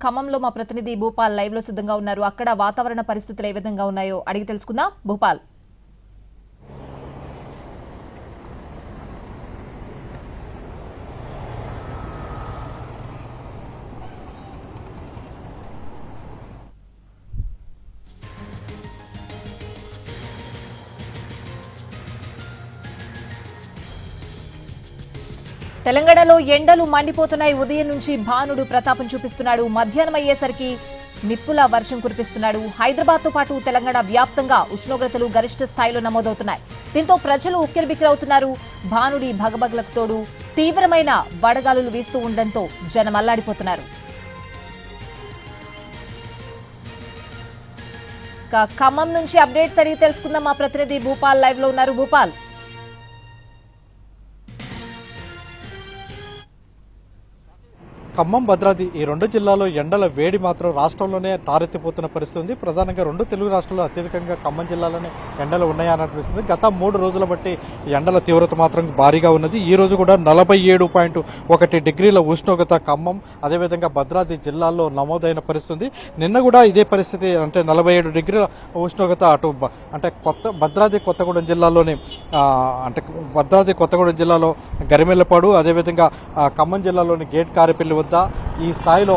ఖమ్మంలో మా ప్రతినిధి భూపాల్ లైవ్ లో సిద్ధంగా ఉన్నారు. అక్కడ వాతావరణ పరిస్థితులు ఏ విధంగా ఉన్నాయో అడిగి తెలుసుకుందాం. భూపాల్, తెలంగాణలో ఎండలు మండిపోతున్నాయి. ఉదయం నుంచి భానుడు ప్రతాపం చూపిస్తున్నాడు. మధ్యాహ్నం అయ్యేసరికి నిప్పుల వర్షం కురిపిస్తున్నాడు. హైదరాబాద్ తో పాటు తెలంగాణ వ్యాప్తంగా ఉష్ణోగ్రతలు గరిష్ట స్థాయిలో నమోదవుతున్నాయి. దీంతో ప్రజలు ఉక్కిరిబిక్కిరవుతున్నారు. భానుడి భగభగలకు తోడు తీవ్రమైన వడగాలులు వీస్తూ ఉండడంతో జనం అల్లాడిపోతున్నారు. ఖమ్మం నుంచి అప్డేట్స్ అడిగి తెలుసుకుందాం. మా ప్రతినిధి భూపాల్ లైవ్ లో ఉన్నారు. భూపాల్, ఖమ్మం, భద్రాద్రి ఈ రెండు జిల్లాల్లో ఎండల వేడి మాత్రం రాష్ట్రంలోనే తారెత్తిపోతున్న పరిస్థితి ఉంది. ప్రధానంగా రెండు తెలుగు రాష్ట్రాల్లో అత్యధికంగా ఖమ్మం జిల్లాలోనే ఎండలు ఉన్నాయనిపిస్తుంది. గత 3 రోజుల బట్టి ఎండల తీవ్రత మాత్రం భారీగా ఉన్నది. ఈ రోజు కూడా 47.1 డిగ్రీల ఉష్ణోగ్రత ఖమ్మం, అదేవిధంగా భద్రాద్రి జిల్లాల్లో నమోదైన పరిస్థితి. నిన్న కూడా ఇదే పరిస్థితి, అంటే 47 డిగ్రీల ఉష్ణోగ్రత అటు అంటే భద్రాద్రి కొత్తగూడెం జిల్లాలోని భద్రాద్రి కొత్తగూడెం జిల్లాలో గరిమెల్లపాడు, అదేవిధంగా ఖమ్మం జిల్లాలోని గేట్ కారెపల్లి వద్ద ఈ స్థాయిలో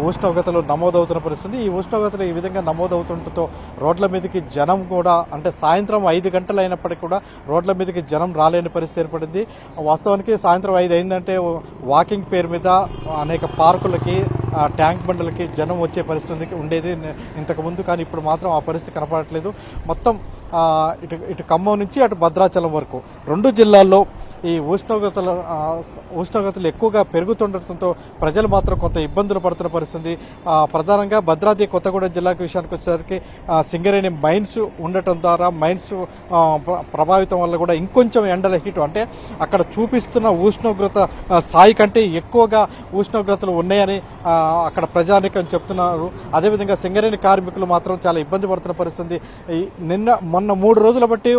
ఉష్ణోగ్రతలు నమోదవుతున్న పరిస్థితి. ఈ ఉష్ణోగ్రతలు ఈ విధంగా నమోదవుతుండటంతో రోడ్ల మీదకి జనం కూడా, అంటే సాయంత్రం 5 గంటలు అయినప్పటికీ కూడా రోడ్ల మీదకి జనం రాలేని పరిస్థితి ఏర్పడింది. వాస్తవానికి సాయంత్రం 5 అయిందంటే వాకింగ్ పేరు మీద అనేక పార్కులకి, ట్యాంక్ బండ్లకి జనం వచ్చే పరిస్థితి ఉండేది ఇంతకు ముందు. కానీ ఇప్పుడు మాత్రం ఆ పరిస్థితి కనపడట్లేదు. మొత్తం ఇటు ఖమ్మం నుంచి అటు భద్రాచలం వరకు రెండు జిల్లాల్లో ఈ ఉష్ణోగ్రతలు ఎక్కువగా పెరుగుతుండటంతో ప్రజలు మాత్రం కొంత ఇబ్బందులు పడుతున్న పరిస్థితి. ప్రధానంగా భద్రాద్రి కొత్తగూడెం జిల్లాకు విషయానికి వచ్చేసరికి సింగరేణి మైన్స్ ఉండటం ద్వారా మైన్స్ ప్రభావితం వల్ల కూడా ఇంకొంచెం ఎండల హీటు, అంటే అక్కడ చూపిస్తున్న ఉష్ణోగ్రత స్థాయి కంటే ఎక్కువగా ఉష్ణోగ్రతలు ఉన్నాయని అక్కడ ప్రజానికం చెప్తున్నారు. అదేవిధంగా సింగరేణి కార్మికులు మాత్రం చాలా ఇబ్బంది పడుతున్న పరిస్థితి. మొన్న 3 రోజుల బట్టి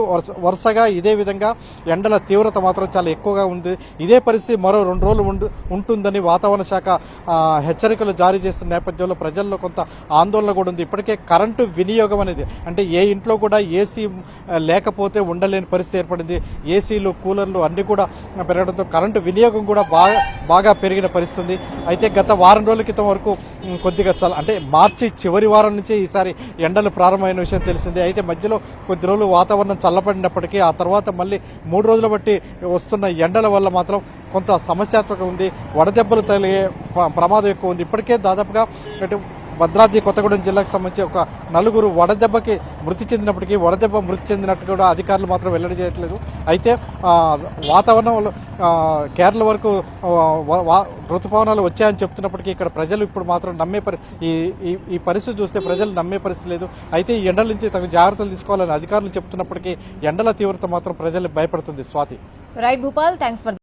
వరుసగా ఇదే విధంగా ఎండల తీవ్రత మాత్రం చాలా ఎక్కువగా ఉంది. ఇదే పరిస్థితి మరో 2 రోజులు ఉంటుందని వాతావరణ శాఖ హెచ్చరికలు జారీ చేస్తున్న నేపథ్యంలో ప్రజల్లో కొంత ఆందోళన కూడా ఉంది. ఇప్పటికే కరెంటు వినియోగం అనేది, అంటే ఏ ఇంట్లో కూడా ఏసీ లేకపోతే ఉండలేని పరిస్థితి ఏర్పడింది. ఏసీలు, కూలర్లు అన్ని కూడా పెరగడంతో కరెంటు వినియోగం కూడా బాగా పెరిగిన పరిస్థితి ఉంది. అయితే గత వారం రోజుల క్రితం వరకు కొద్దిగా అంటే మార్చి చివరి వారం నుంచి ఈసారి ఎండలు ప్రారంభమైన విషయం తెలిసిందే. అయితే మధ్యలో కొద్ది రోజులు వాతావరణం చల్లబడినప్పటికీ ఆ తర్వాత మళ్ళీ 3 రోజుల బట్టి వస్తున్న ఎండల వల్ల మాత్రం కొంత సమస్యాత్మక ఉంది. వడదెబ్బలు తగిలే ప్రమాదం ఎక్కువ ఉంది. ఇప్పటికే దాదాపుగా భద్రాద్రి కొత్తగూడెం జిల్లాకు సంబంధించి ఒక 4 వడదెబ్బకి మృతి చెందినప్పటికీ వడదెబ్బ మృతి చెందినట్టు కూడా అధికారులు మాత్రం వెల్లడి చేయట్లేదు. అయితే వాతావరణంలో కేరళ వరకు ఋతుపవనాలు వచ్చాయని చెప్తున్నప్పటికీ ఇక్కడ ప్రజలు ఇప్పుడు మాత్రం ఈ పరిస్థితి చూస్తే ప్రజలు నమ్మే పరిస్థితి లేదు. అయితే ఈ ఎండల నుంచి తగు జాగ్రత్తలు తీసుకోవాలని అధికారులు చెప్తున్నప్పటికీ ఎండల తీవ్రత మాత్రం ప్రజలు భయపడుతుంది. Swathi. Right Bhupal, thanks for